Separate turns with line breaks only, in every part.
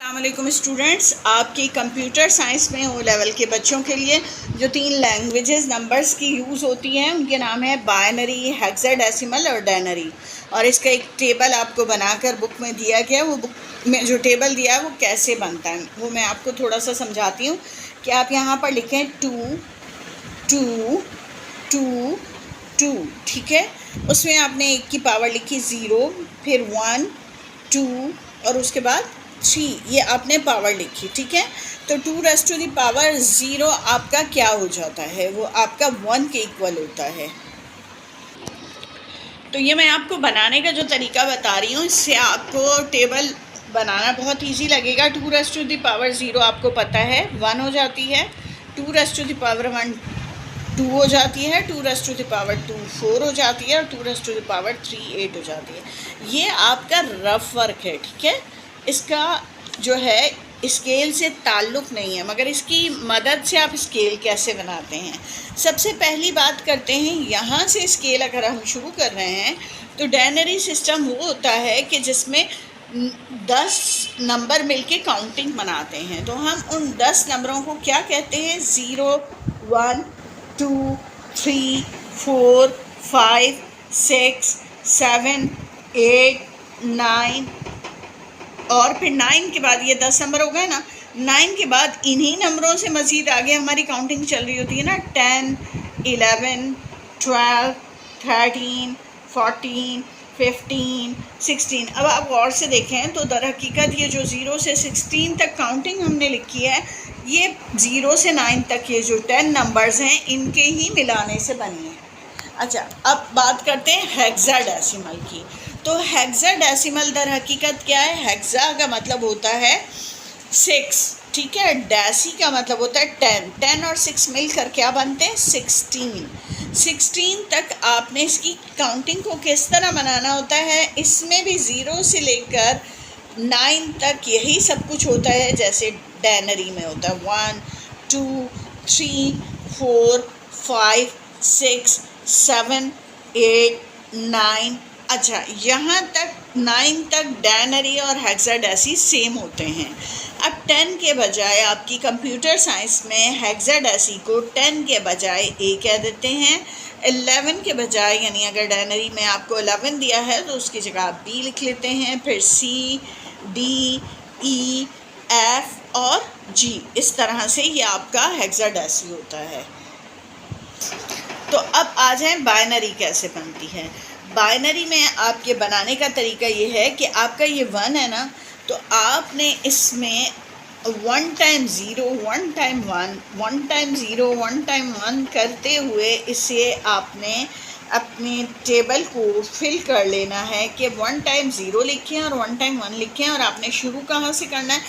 अस्सलामुअलैकुम स्टूडेंट्स, आपकी computer science में ओ लेवल के बच्चों के लिए जो 3 लैंग्वेजेस नंबर्स की यूज़ होती हैं उनके नाम है बाइनरी, हेक्साडेसिमल और डेनरी। और इसका एक टेबल आपको बनाकर बुक में दिया गया। वो बुक में जो टेबल दिया है वो कैसे बनता है वो मैं आपको थोड़ा सा समझाती हूँ कि आप यहाँ पर लिखें 2 2 2 2, ठीक है। उसमें आपने 1 की पावर लिखी 0, फिर 1 2 और उसके बाद 3, ये आपने पावर लिखी, ठीक है। तो 2 रेज़ टू द पावर 0 आपका क्या हो जाता है, वो आपका 1 के इक्वल होता है। तो ये मैं आपको बनाने का जो तरीका बता रही हूँ, इससे आपको टेबल बनाना बहुत इजी लगेगा। 2 रेज़ टू द पावर 0 आपको पता है 1 हो जाती है, 2 रेज़ टू द पावर 1 2 हो जाती है, 2 रेज़ टू द पावर 2 4 हो जाती है और 2 रेज़ टू द पावर 3 8 हो जाती है। ये आपका रफ वर्क है, ठीक है। इसका जो है स्केल से ताल्लुक़ नहीं है, मगर इसकी मदद से आप स्केल कैसे बनाते हैं। सबसे पहली बात करते हैं, यहाँ से स्केल अगर हम शुरू कर रहे हैं तो डेनरी सिस्टम वो होता है कि जिसमें 10 नंबर मिलके काउंटिंग बनाते हैं। तो हम उन 10 नंबरों को क्या कहते हैं, 0 1 2 3 4 5 6 7 8 9 और फिर 9 के बाद ये 10 नंबर हो गए ना। 9 के बाद इन्हीं नंबरों से मज़ीद आगे हमारी काउंटिंग चल रही होती है ना, 10 11 12 13 14 15 16। अब आप गौर से देखें तो दर हकीकत ये जो 0 से 16 तक काउंटिंग हमने लिखी है, ये 0 से 9 तक ये जो 10 नंबर्स हैं इनके ही मिलाने से बनी है। अच्छा, अब बात करते हैं हेक्साडेसिमल की। तो हेक्साडेसिमल दर हकीकत क्या है, हेक्सा का मतलब होता है 6, ठीक है। डेसी का मतलब होता है 10, 10 और 6 मिलकर क्या बनते हैं 16। 16 तक आपने इसकी काउंटिंग को किस तरह बनाना होता है, इसमें भी 0 से लेकर 9 तक यही सब कुछ होता है जैसे डेनरी में होता है। 1 2 3 4 5 6 7 8 9। अच्छा, यहाँ तक 9 तक डेनरी और हेक्साडेसी सेम होते हैं। अब 10 के बजाय आपकी कंप्यूटर साइंस में हेक्साडेसी को 10 के बजाय ए कह देते हैं। 11 के बजाय, यानी अगर डेनरी में आपको 11 दिया है तो उसकी जगह आप बी लिख लेते हैं, फिर सी डी ई एफ और जी। इस तरह से ये आपका हेक्साडेसी होता है। तो अब आ जाएं बाइनरी कैसे बनती है। बाइनरी में आपके बनाने का तरीका ये है कि आपका ये 1 है ना, तो आपने इसमें 1 टाइम 0 1 टाइम 1 1 टाइम 0 1 टाइम 1 करते हुए इसे आपने अपने टेबल को फिल कर लेना है कि 1 टाइम 0 लिखें और 1 टाइम 1 लिखें। और आपने शुरू कहाँ से करना है,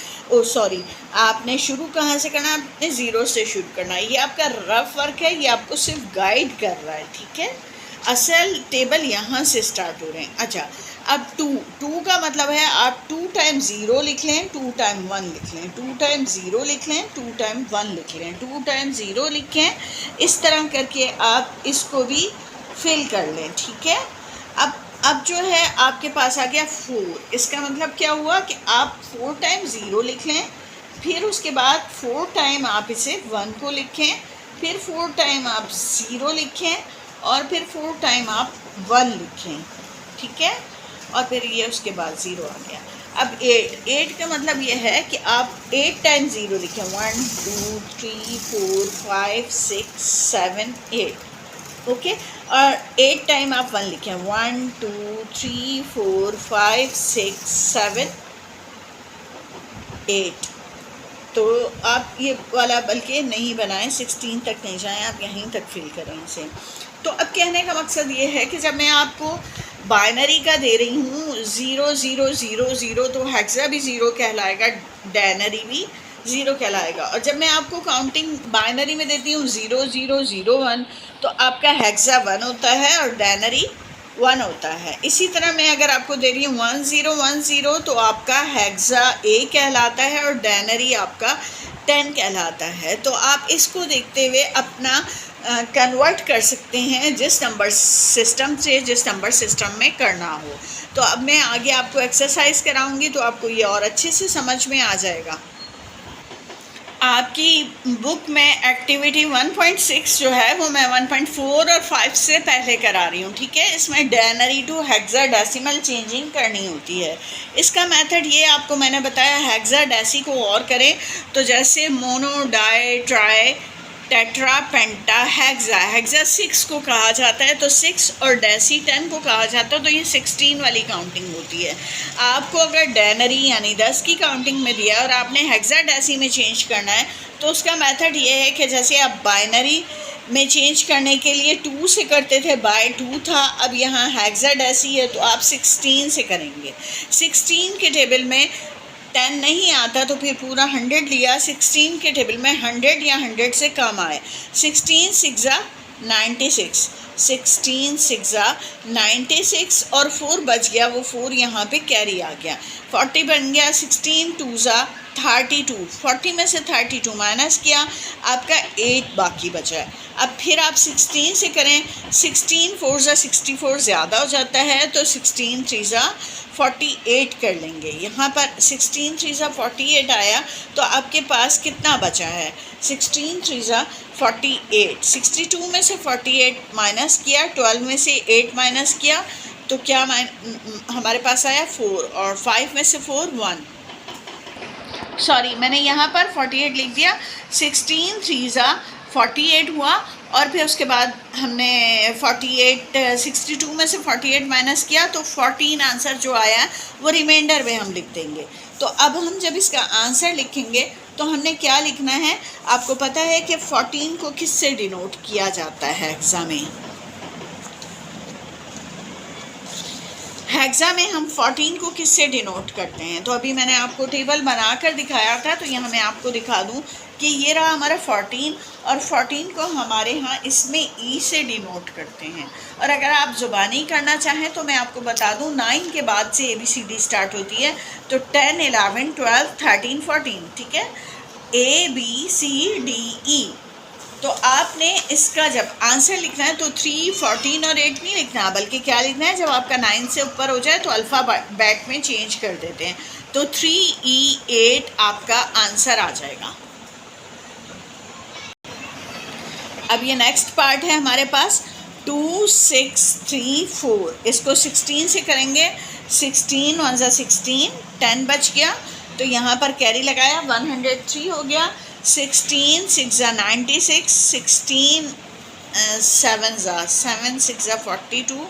आपने शुरू कहाँ से करना है, आपने 0 से शुरू करना है। ये आपका रफ वर्क है, ये आपको सिर्फ गाइड कर रहा है, ठीक है। असल टेबल यहाँ से स्टार्ट हो रहे हैं। अच्छा, अब 2 का मतलब है आप 2 टाइम 0 लिख लें, 2 टाइम 1 लिख लें, 2 टाइम 0 लिख लें, 2 टाइम 1 लिख लें, 2 टाइम 0 लिखें। इस तरह करके आप इसको भी फिल कर लें, ठीक है। अब जो है आपके पास आ गया 4। इसका मतलब क्या हुआ कि आप 4 टाइम 0 लिख लें, फिर उसके बाद 4 टाइम आप इसे 1 को लिखें, फिर 4 टाइम आप 0 लिखें और फिर 4 टाइम आप 1 लिखें, ठीक है। और फिर ये उसके बाद 0 आ गया। अब 8 का मतलब ये है कि आप 8 टाइम 0 लिखें, 1 2 3 4 5 6 7 8, ओके। और 8 टाइम आप 1 लिखें, 1 2 3 4 5 6 7 8। तो आप ये वाला बल्कि नहीं बनाएं, 16 तक नहीं जाएं, आप यहीं तक फिल करें इसे। तो अब कहने का मकसद ये है कि जब मैं आपको बाइनरी का दे रही हूँ 0 0 0 0, तो हेक्सा भी 0 कहलाएगा, डेनरी भी 0 कहलाएगा। और जब मैं आपको काउंटिंग बाइनरी में देती हूँ 0 0 0 1, तो आपका हेक्सा 1 होता है और डेनरी 1 होता है। इसी तरह मैं अगर आपको दे रही हूँ 1 0 1 0, तो आपका हेक्सा ए कहलाता है और डेनरी आपका 10 कहलाता है। तो आप इसको देखते हुए अपना कन्वर्ट कर सकते हैं जिस नंबर सिस्टम से जिस नंबर सिस्टम में करना हो। तो अब मैं आगे आपको एक्सरसाइज कराऊंगी तो आपको ये और अच्छे से समझ में आ जाएगा। आपकी बुक में एक्टिविटी 1.6 जो है वो मैं 1.4 और 5 से पहले करा रही हूँ, ठीक है। इसमें डेनरी टू हेक्साडेसिमल चेंजिंग करनी होती है। इसका मेथड ये आपको मैंने बताया, हेक्साडेसी को और करें तो जैसे मोनो, डाई, ट्राई, टेट्रा, पेंटा, हेक्सा। हेक्सा 6 को कहा जाता है, तो 6 और डेसी 10 को कहा जाता है, तो ये 16 वाली काउंटिंग होती है। आपको अगर डेनरी यानी 10 की काउंटिंग में दिया और आपने हेक्सा डेसी में चेंज करना है तो उसका मेथड ये है कि जैसे आप बाइनरी में चेंज करने के लिए 2 से करते थे, बाय 2 था, अब यहाँ हेक्सा डेसी है तो आप 16 से करेंगे। 16 के टेबल में 10 नहीं आता तो फिर पूरा 100 लिया, 16 के टेबल में 100 या 100 से कम आए। 16 6 96, 16 6 96 और 4 बच गया, वो 4 यहाँ पे कैरी आ गया, 40 बन गया। 16 2 32, 40 में से 32 माइनस किया, आपका 8 बाकी बचा है। अब फिर आप 16 से करें, 16 4 64 ज़्यादा हो जाता है तो 16 3 48 कर लेंगे। यहाँ पर 16 3 48 आया तो आपके पास कितना बचा है, 16 3 48, 62 में से 48 माइनस किया, 12 में से 8 माइनस किया तो क्या हमारे पास आया 4, और 5 में से 4 1, सॉरी मैंने यहाँ पर 48 लिख दिया। 16 3 48 हुआ और फिर उसके बाद हमने 62 में से 48 माइनस किया तो 14 आंसर जो आया वो रिमाइंडर में हम लिख देंगे। तो अब हम जब इसका आंसर लिखेंगे तो हमने क्या लिखना है, आपको पता है कि 14 को किससे डिनोट किया जाता है हेक्सा में। हेक्सा में हम 14 को किससे डिनोट करते हैं, तो अभी मैंने आपको टेबल बनाकर दिखाया था, तो यहाँ मैं आपको दिखा दूँ कि ये रहा हमारा 14 और 14 को हमारे यहाँ इसमें ई से डिनोट करते हैं। और अगर आप ज़ुबानी करना चाहें तो मैं आपको बता दूँ 9 के बाद से ABCD स्टार्ट होती है, तो 10 11 12 13 14, ठीक है, ABCDE। तो आपने इसका जब आंसर लिखना है तो 3 14 और 8 नहीं लिखना, बल्कि क्या लिखना है, जब आपका 9 से ऊपर हो जाए तो अल्फ़ाबेट में चेंज कर देते हैं, तो 3E8 आपका आंसर आ जाएगा। अब ये नेक्स्ट पार्ट है हमारे पास 2 6 3 4, इसको 16 से करेंगे। 16 1 16, 10 बच गया तो यहाँ पर कैरी लगाया, 103 हो गया। 16 6 96, 16 7 6 42,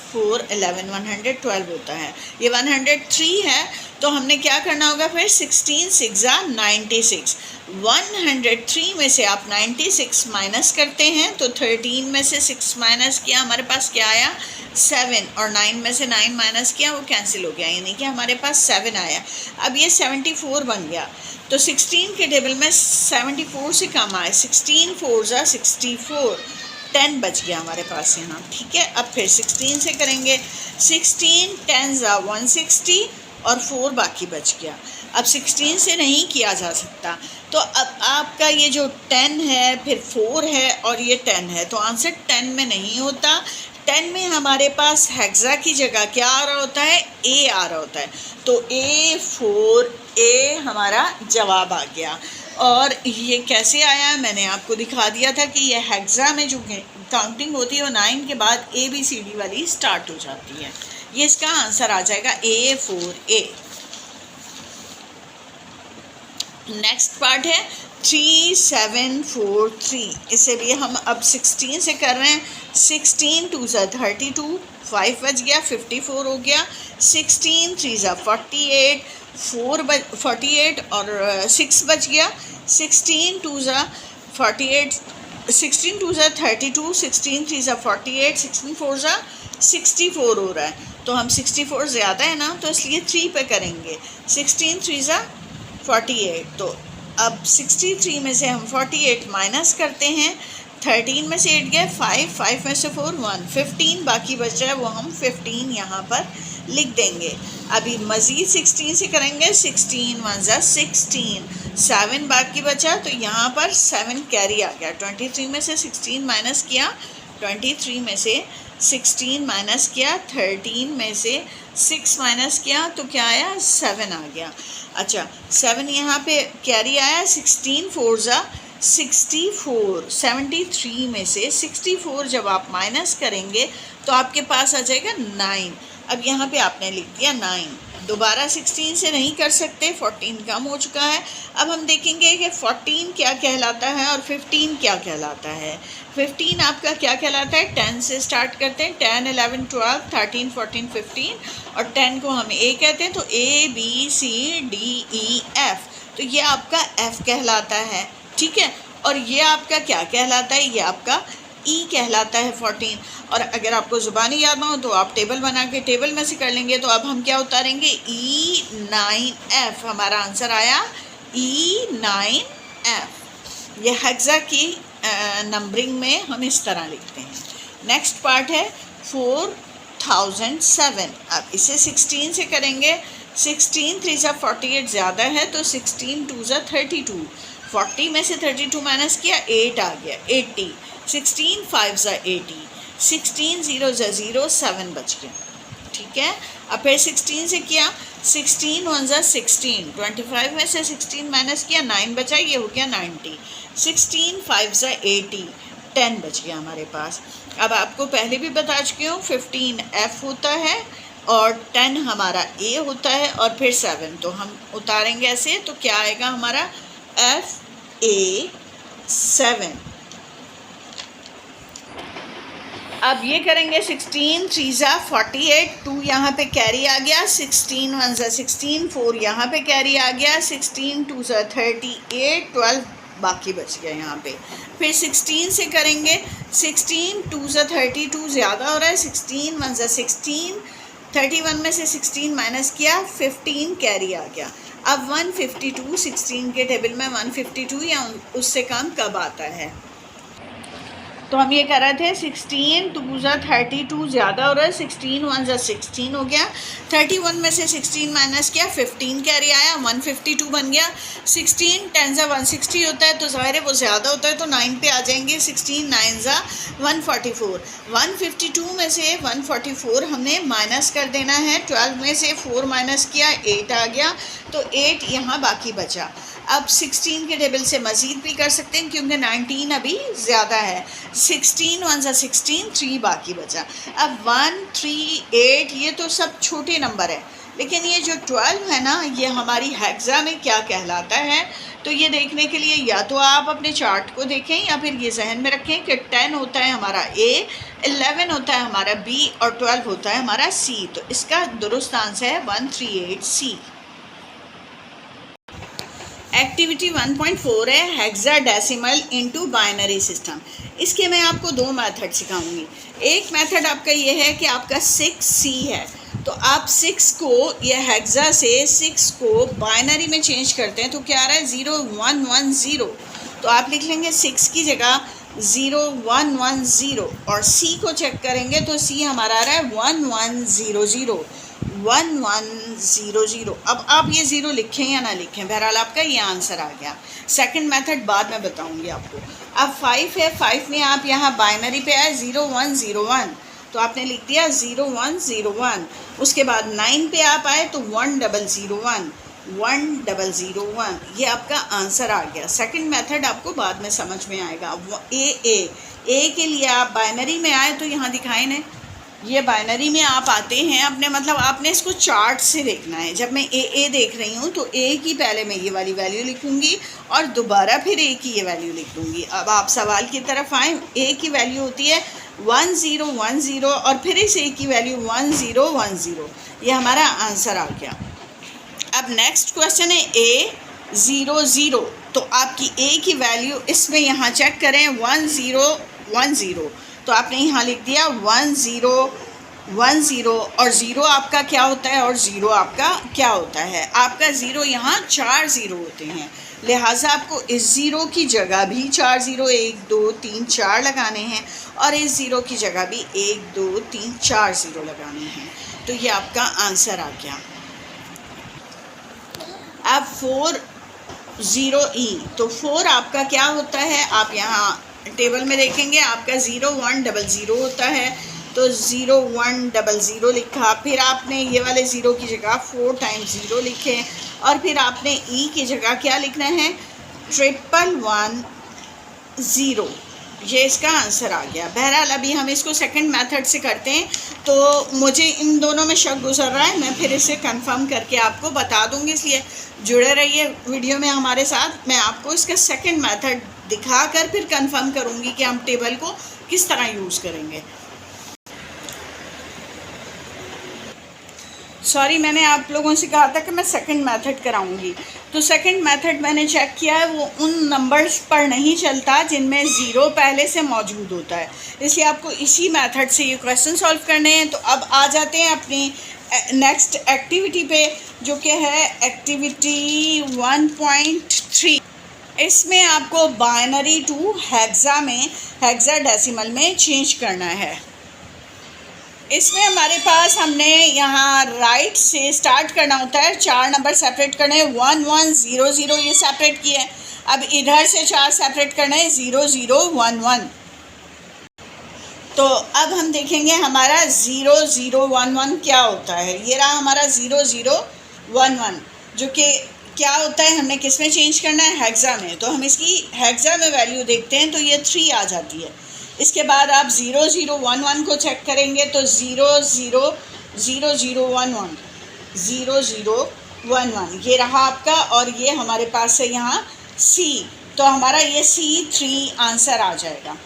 4 11 112 होता है, ये 103 है। तो हमने क्या करना होगा फिर, 16 6 96, 103 में से आप 96 माइनस करते हैं तो 13 में से 6 माइनस किया, हमारे पास क्या आया 7, और 9 में से 9 माइनस किया, वो कैंसिल हो गया, यानी कि हमारे पास 7 आया। अब ये 74 बन गया, तो 16 के टेबल में 74 से कम आए, 16 4 64, 10 बच गया हमारे पास यहाँ, ठीक है। अब फिर 16 से करेंगे, 16 10 160 और 4 बाकी बच गया। अब 16 से नहीं किया जा सकता, तो अब आपका ये जो 10 है, फिर 4 है और ये 10 है, तो आंसर 10 में नहीं होता। 10 में हमारे पास हेक्सा की जगह क्या आ रहा होता है, A आ रहा होता है, तो A4A हमारा जवाब आ गया। और ये कैसे आया, मैंने आपको दिखा दिया था कि ये हेक्सा में जो काउंटिंग होती है वो 9 के बाद ABCD वाली स्टार्ट हो जाती है, ये इसका आंसर आ जाएगा A4A। नेक्स्ट पार्ट है 3 7 4 3, इसे भी हम अब 16 से कर रहे हैं। 16 2 32, 5 बच गया, 54 हो गया। 16 3 48, 48 और 6 बच गया। 16 2 48, 16 2 32, 16 3 48, 16 4 64 हो रहा है, तो हम 64 ज़्यादा है ना, तो इसलिए 3 पे करेंगे। 16 3 48, तो अब 63 में से हम 48 माइनस करते हैं, 13 में से 8 गए, 5 में से 4 1, 15 बाकी बच रहा है, वो हम 15 यहाँ पर लिख देंगे। अभी मज़ीद 16 से करेंगे, 16 1 16, 7 बाकी बचा, तो यहाँ पर 7 कैरी आ गया। 23 में से 16 माइनस किया, 23 में से 16 माइनस किया, 13 में से 6 माइनस किया तो क्या आया, 7 आ गया। अच्छा 7 यहाँ पे कैरी आया, 16 4 ज़ा 64, 73 में से 64 जब आप माइनस करेंगे तो आपके पास आ जाएगा 9। अब यहाँ पे आपने लिख दिया 9, दोबारा 16 से नहीं कर सकते, 14 कम हो चुका है। अब हम देखेंगे कि 14 क्या कहलाता है और 15 क्या कहलाता है। 15 आपका क्या कहलाता है, 10 से स्टार्ट करते हैं, 10 11 12 13 14 15 और 10 को हम A कहते हैं, तो A B C D E F, तो ये आपका F कहलाता है, ठीक है। और ये आपका क्या कहलाता है, ये आपका E कहलाता है 14। और अगर आपको ज़ुबानी याद ना हो तो आप टेबल बना के टेबल में से कर लेंगे। तो अब हम क्या उतारेंगे, E9F, हमारा आंसर आया E9F। ये हेक्सा की नंबरिंग में हम इस तरह लिखते हैं। नेक्स्ट पार्ट है 4007। अब इसे 16 से करेंगे, 16 3 ज़ा 48 ज़्यादा है तो 16 2 ज़ा 32, 40 में से 32 माइनस किया 8 आ गया 80, 16 5 ज़ा 80, 16 0 ज़ा 0 7 बच गया, ठीक है। अब फिर 16 से किया, 16 1 ज़ा 16, 25 में से 16 माइनस किया 9 बचा, ये हो गया 90, 16 5 ज़ा 80, 10 बच गया हमारे पास। अब आपको पहले भी बता चुकी हूँ 15 F होता है और 10 हमारा A होता है और फिर 7, तो हम उतारेंगे ऐसे, तो क्या आएगा हमारा FA7। अब ये करेंगे 16 3 ज़ा 48, 2 यहाँ पे कैरी आ गया, 16 1 ज़ा 16, 4 यहाँ पे कैरी आ गया, 16 2 ज़ा 38, 12 बाकी बच गया यहाँ पे। फिर 16 से करेंगे, 16 2 ज़ा 32 ज़्यादा हो रहा है, 16 1 ज़ा 16, 31 में से 16 माइनस किया 15 कैरी आ गया। अब 152 16 के टेबल में 152 या उससे कम कब आता है, तो हम ये कर रहे थे 16 2 ज़ा 32 ज़्यादा हो रहा है, 16 1 ज़ा 16 हो गया, 31 में से 16 माइनस किया 15 कैरी आया, 152 बन गया। 16 10 ज़ा 160 होता है तो ज़ाहिर है वो ज़्यादा होता है तो 9 पे आ जाएंगे, 16 9 ज़ा 144, 152 में से 144 हमने माइनस कर देना है, 12 में से 4 माइनस किया 8 आ गया, तो 8 यहाँ बाकी बचा। अब 16 के टेबल से मज़ीद भी कर सकते हैं क्योंकि 19 अभी ज़्यादा है, 16 1 ज़ा 16, 3 बाकी बचा। अब 1 3 8 ये तो सब छोटे नंबर है, लेकिन ये जो 12 है ना, ये हमारी हेक्सा में क्या कहलाता है, तो ये देखने के लिए या तो आप अपने चार्ट को देखें या फिर ये जहन में रखें कि 10 होता है हमारा A, 11 होता है हमारा B और 12 होता है हमारा C, तो इसका दुरुस्त आंसर है 138C। एक्टिविटी 1.4 है हेक्साडेसिमल इनटू बाइनरी सिस्टम। इसके मैं आपको 2 मेथड सिखाऊंगी। एक मेथड आपका ये है कि आपका 6C है, तो आप 6 को ये हेक्सा से 6 को बाइनरी में चेंज करते हैं तो क्या आ रहा है 0110, तो आप लिख लेंगे 6 की जगह 0110 और C को चेक करेंगे तो C हमारा आ रहा है 1100, 1100। अब आप ये ज़ीरो लिखें या ना लिखें, बहरहाल आपका ये आंसर आ गया। सेकंड मेथड बाद में बताऊंगी आपको। अब 5 है, 5 में आप यहाँ बाइनरी पे आए 0101 तो आपने लिख दिया 0101। उसके बाद 9 पे आप आए तो 1001, 1001, ये आपका आंसर आ गया। सेकंड मेथड आपको बाद में समझ में आएगा। ए के लिए आप बाइनरी में आए तो यहाँ दिखाएं ना, ये बाइनरी में आप आते हैं अपने, मतलब आपने इसको चार्ट से देखना है। जब मैं ए देख रही हूँ तो ए की पहले मैं ये वाली वैल्यू लिखूँगी और दोबारा फिर ए की ये वैल्यू लिख दूँगी। अब आप सवाल की तरफ आएँ, ए की वैल्यू होती है 1010 और फिर इस ए की वैल्यू 1010, ये हमारा आंसर आ गया। अब नेक्स्ट क्वेश्चन है A00, तो आपकी ए की वैल्यू इसमें यहाँ चेक करें 1010, तो आपने यहाँ लिख दिया 1010 और ज़ीरो आपका क्या होता है और ज़ीरो आपका क्या होता है। आपका ज़ीरो यहाँ 4 ज़ीरो होते हैं, लिहाजा आपको इस ज़ीरो की जगह भी 4 ज़ीरो 1 2 3 4 लगाने हैं और इस ज़ीरो की जगह भी 1 2 3 4 ज़ीरो लगाने हैं, तो ये आपका आंसर आ गया। अब 40E, तो 4 आपका क्या होता है, आप यहाँ टेबल में देखेंगे आपका 0100 होता है, तो 0100 लिखा, फिर आपने ये वाले ज़ीरो की जगह 4 टाइम्स 0 लिखे, और फिर आपने ई की जगह क्या लिखना है 1110। ये इसका आंसर आ गया। बहरहाल अभी हम इसको सेकंड मेथड से करते हैं, तो मुझे इन दोनों में शक गुजर रहा है, मैं फिर इसे कंफर्म करके आपको बता दूंगी, इसलिए जुड़े रहिए वीडियो में हमारे साथ। मैं आपको इसका सेकंड मेथड दिखाकर फिर कंफर्म करूंगी कि हम टेबल को किस तरह यूज़ करेंगे। सॉरी, मैंने आप लोगों से कहा था कि मैं सेकंड मेथड कराऊंगी, तो सेकंड मेथड मैंने चेक किया है, वो उन नंबर्स पर नहीं चलता जिनमें ज़ीरो पहले से मौजूद होता है, इसलिए आपको इसी मेथड से ये क्वेश्चन सॉल्व करने हैं। तो अब आ जाते हैं अपनी नेक्स्ट एक्टिविटी पे, जो कि है एक्टिविटी 1.3। इसमें आपको बाइनरी टू हेक्साडेसिमल में चेंज करना है। इसमें हमारे पास हमने यहाँ राइट से स्टार्ट करना होता है, 4 नंबर सेपरेट करने हैं, 1100 ये सेपरेट किए हैं। अब इधर से 4 सेपरेट करना है, 0011। तो अब हम देखेंगे हमारा 0011 क्या होता है। ये रहा हमारा 0011, जो कि क्या होता है, हमने किस में चेंज करना है, हेक्सा में। तो हम इसकी हेक्सा में वैल्यू देखते हैं, तो ये 3 आ जाती है। इसके बाद आप 0011 को चेक करेंगे, तो 0011 ये रहा आपका, और ये हमारे पास है यहाँ C, तो हमारा ये C3 आंसर आ जाएगा।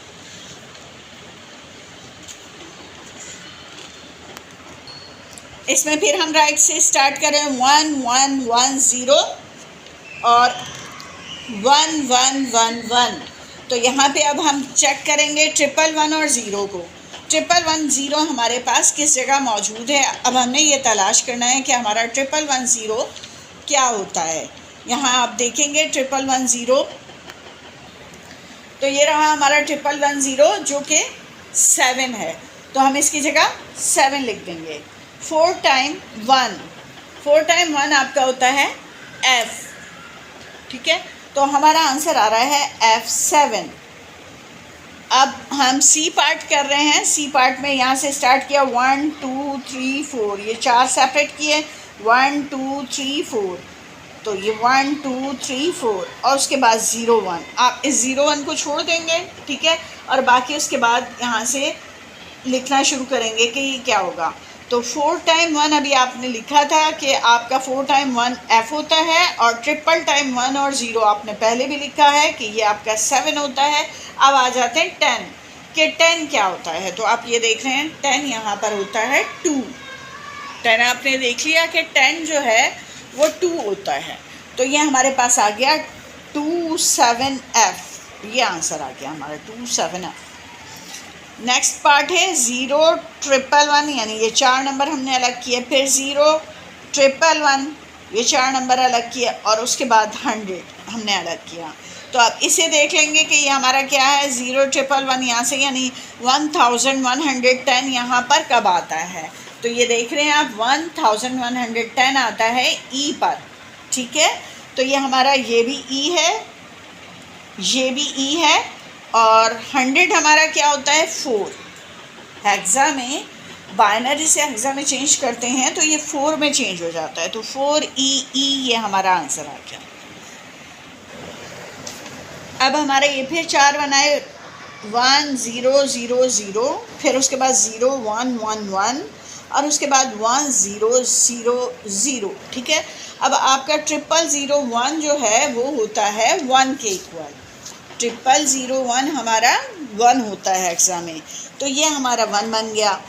इसमें फिर हम राइट से स्टार्ट करें, 1110 और 1111। तो यहाँ पे अब हम चेक करेंगे 111 और 0 को। 111 हमारे पास किस जगह मौजूद है, अब हमने ये तलाश करना है कि हमारा 111 क्या होता है। यहाँ आप देखेंगे 111, तो ये रहा हमारा 111 जो कि 7 है, तो हम इसकी जगह 7 लिख देंगे। 4 टाइम 1 आपका होता है F, ठीक है, तो हमारा आंसर आ रहा है F7। अब हम C पार्ट कर रहे हैं। C पार्ट में यहाँ से स्टार्ट किया, 1 2 3 4, ये 4 सेपरेट किए, 1 2 3 4, तो ये 1 2 3 4, और उसके बाद 01। आप इस 01 को छोड़ देंगे, ठीक है, और बाकी उसके बाद यहाँ से लिखना शुरू करेंगे कि ये क्या होगा। तो 4 टाइम 1 अभी आपने लिखा था कि आपका 4 टाइम 1 F होता है, और 1 टाइम 1 और 0 आपने पहले भी लिखा है कि ये आपका 7 होता है। अब आ जाते हैं 10 कि 10 क्या होता है, तो आप ये देख रहे हैं 10 यहाँ पर होता है 2। 10 आपने देख लिया कि 10 जो है वो 2 होता है, तो ये हमारे पास आ गया 27F, ये आंसर आ गया हमारा 27F। नेक्स्ट पार्ट है 0111, यानी ये 4 नंबर हमने अलग किए, फिर 0111 ये 4 नंबर अलग किए, और उसके बाद 100 हमने अलग किया। तो आप इसे देख लेंगे कि ये हमारा क्या है, 0111 यहाँ से, यानी 1110 यहाँ पर कब आता है। तो ये देख रहे हैं आप 1110 आता है ई पर, ठीक है, तो ये हमारा ये भी ई है, ये भी ई है, और 100 हमारा क्या होता है 4। हेक्सा में बाइनरी से हेक्सा में चेंज करते हैं तो ये 4 में चेंज हो जाता है, तो 4E ये हमारा आंसर आ गया। अब हमारा ये फिर 4 बनाए, 1000, फिर उसके बाद 0111, और उसके बाद 1000, ठीक है। अब आपका 0001 जो है वो होता है 1 के इक्वल। 0001 हमारा 1 होता है हेक्सा में, तो ये हमारा 1 बन गया।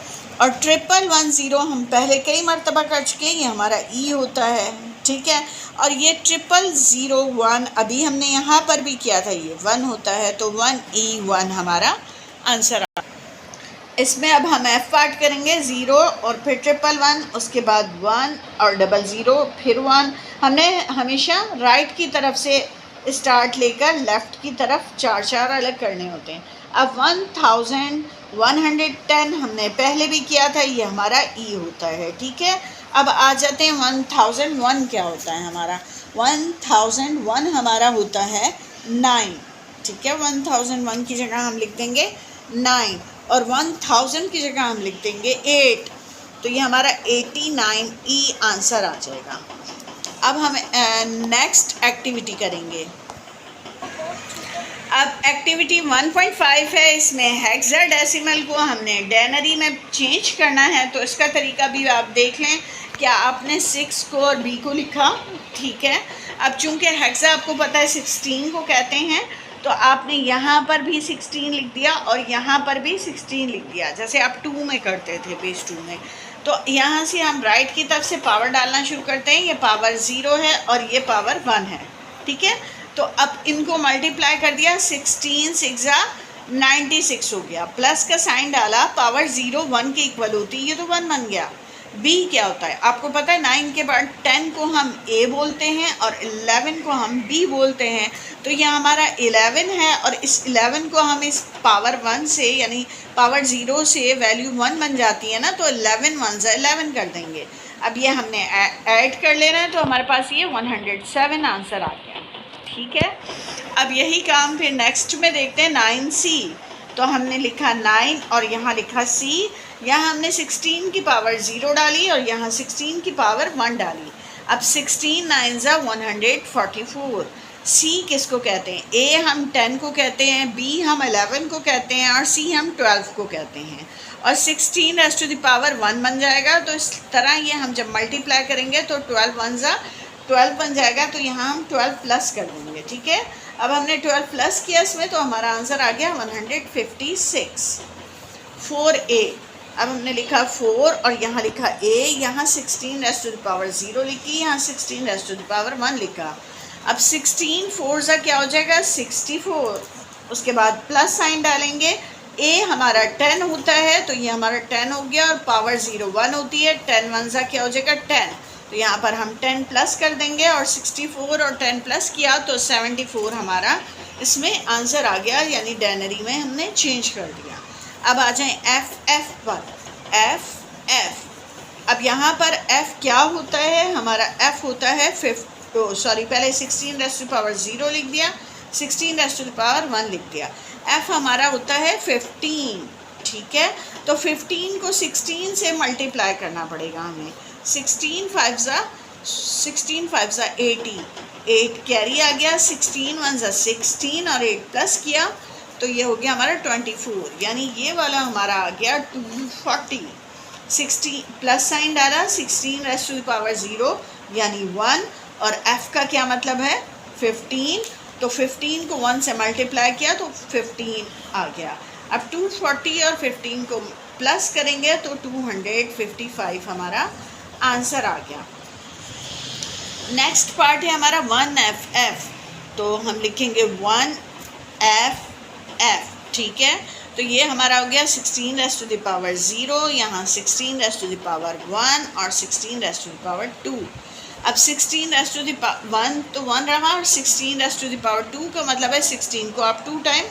और 1110 हम पहले कई मरतबा कर चुके हैं, ये हमारा ई होता है, ठीक है। और ये 0001 अभी हमने यहाँ पर भी किया था, ये 1 होता है, तो 1E1 हमारा आंसर आ। इसमें अब हम F पार्ट करेंगे, 0 और फिर 1111, उसके बाद 1 और 00, फिर 1। हमने हमेशा राइट की तरफ से स्टार्ट लेकर लेफ़्ट की तरफ 4 अलग करने होते हैं। अब 1110 हमने पहले भी किया था, ये हमारा ई होता है, ठीक है। अब आ जाते हैं 1001 क्या होता है हमारा। 1001 हमारा होता है 9, ठीक है। 1001 की जगह हम लिख देंगे 9 और 1000 की जगह हम लिख देंगे 8। तो ये हमारा 89E आंसर आ जाएगा। अब हम नेक्स्ट एक्टिविटी करेंगे। अब एक्टिविटी 1.5 है, इसमें हेक्साडेसिमल को हमने डेनरी में चेंज करना है। तो इसका तरीका भी आप देख लें। क्या आपने 6 को और B को लिखा, ठीक है। अब चूंकि हेक्सा आपको पता है 16 को कहते हैं, तो आपने यहाँ पर भी 16 लिख दिया और यहाँ पर भी 16 लिख दिया, जैसे आप 2 में करते थे, बेस 2 में। तो यहाँ से हम राइट की तरफ से पावर डालना शुरू करते हैं। ये पावर 0 है और ये पावर 1 है, ठीक है। तो अब इनको मल्टीप्लाई कर दिया, 16 6 96 हो गया। प्लस का साइन डाला, पावर 0 1 के इक्वल होती है, ये तो 1 बन गया। B क्या होता है आपको पता है, 9 के बाद 10 को हम A बोलते हैं और 11 को हम B बोलते हैं। तो ये हमारा 11 है और इस 11 को हम इस पावर 1 से यानी पावर 0 से वैल्यू 1 बन जाती है ना, तो 11 1 से 11 कर देंगे। अब ये हमने ऐड कर लेना है, तो हमारे पास ये 107 आंसर आ गया, ठीक है। अब यही काम फिर नेक्स्ट में देखते हैं। 9C, तो हमने लिखा 9 और यहाँ लिखा C। यहाँ हमने 16 की पावर 0 डाली और यहाँ 16 की पावर 1 डाली। अब 16 9 ज़ा 144। C किसको कहते हैं, A हम 10 को कहते हैं, B हम 11 को कहते हैं और C हम 12 को कहते हैं। और 16 रेज़ टू द पावर 1 बन जाएगा। तो इस तरह ये हम जब मल्टीप्लाई करेंगे तो 12 1 ज़ा 12 बन जाएगा। तो यहाँ हम 12 प्लस कर देंगे, ठीक है। अब हमने 12 प्लस किया इसमें, तो हमारा आंसर आ गया 156। 4A, अब हमने लिखा 4 और यहाँ लिखा A। यहाँ 16 रेज़ टू द पावर 0 लिखी, यहाँ 16 रेज़ टू द पावर 1 लिखा। अब 16 4 ज़ा क्या हो जाएगा 64। उसके बाद प्लस साइन डालेंगे। A हमारा 10 होता है, तो ये हमारा 10 हो गया और पावर 0 1 होती है। 10 1 ज़ा क्या हो जाएगा 10। तो यहाँ पर हम 10 प्लस कर देंगे और 64 और 10 प्लस किया तो 74 हमारा इसमें आंसर आ गया, यानी डेनरी में हमने चेंज कर दिया। अब आ जाएं F पर। F अब यहाँ पर F क्या होता है, हमारा F होता है पहले 16 रेज़ टू पावर 0 लिख दिया, 16 रेज़ टू पावर 1 लिख दिया। F हमारा होता है 15, ठीक है। तो 15 को 16 से मल्टीप्लाई करना पड़ेगा हमें। 16 5 ज़ा 80, 8 कैरी आ गया। 16 1 ज़ा 16 और 8 प्लस किया तो ये हो गया हमारा 24, यानी ये वाला हमारा आ गया 240। 16 प्लस साइन डाला, 16 रेज़ टू द पावर 0 यानी 1 और F का क्या मतलब है 15। तो 15 को 1 से मल्टीप्लाई किया तो 15 आ गया। अब 240 और 15 को प्लस करेंगे तो 255 हमारा आंसर आ गया। नेक्स्ट पार्ट है हमारा 1FF, तो हम लिखेंगे 1FF, ठीक है। तो ये हमारा हो गया 16 रेज़ टू द पावर 0, यहाँ 16 रेज़ टू द पावर 1 और 16 रेज़ टू द पावर 2। अब 16 रेज़ टू द 1 तो 1 रहा और 16 रेज़ टू द पावर 2 का मतलब है 16 को आप 2 टाइम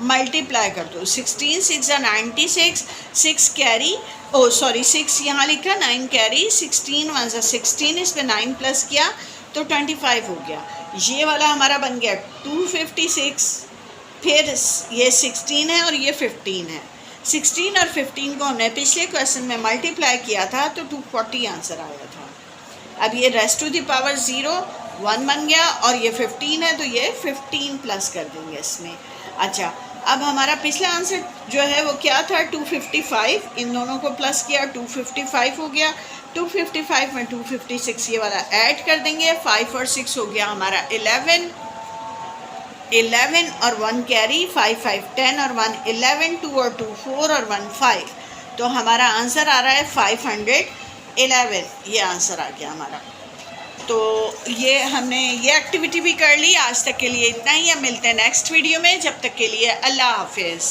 मल्टीप्लाई कर दो। 16 6 ज़ा 96, 6 कैरी 6 यहाँ लिखा, 9 कैरी, 16 1 ज़ा 16, इस पर 9 प्लस किया तो 25 हो गया। ये वाला हमारा बन गया 256। फिर ये 16 है और ये 15 है। 16 और 15 को हमने पिछले क्वेश्चन में मल्टीप्लाई किया था तो 240 आंसर आया था। अब ये रेज़ टू द पावर 0 1 बन गया और ये 15 है, तो ये 15 प्लस कर देंगे इसमें। अच्छा, अब हमारा पिछला आंसर जो है वो क्या था 255, इन दोनों को प्लस किया 255 हो गया। 255 में 256 ये वाला ऐड कर देंगे, 5 और 6 हो गया हमारा 11 और 1 कैरी, 5 5 10 और 1 11, 2 और 2 4 और 1 5। तो हमारा आंसर आ रहा है 511, ये आंसर आ गया हमारा। तो ये हमने ये एक्टिविटी भी कर ली। आज तक के लिए इतना ही, अब मिलते हैं नेक्स्ट वीडियो में। जब तक के लिए अल्लाह हाफिज़।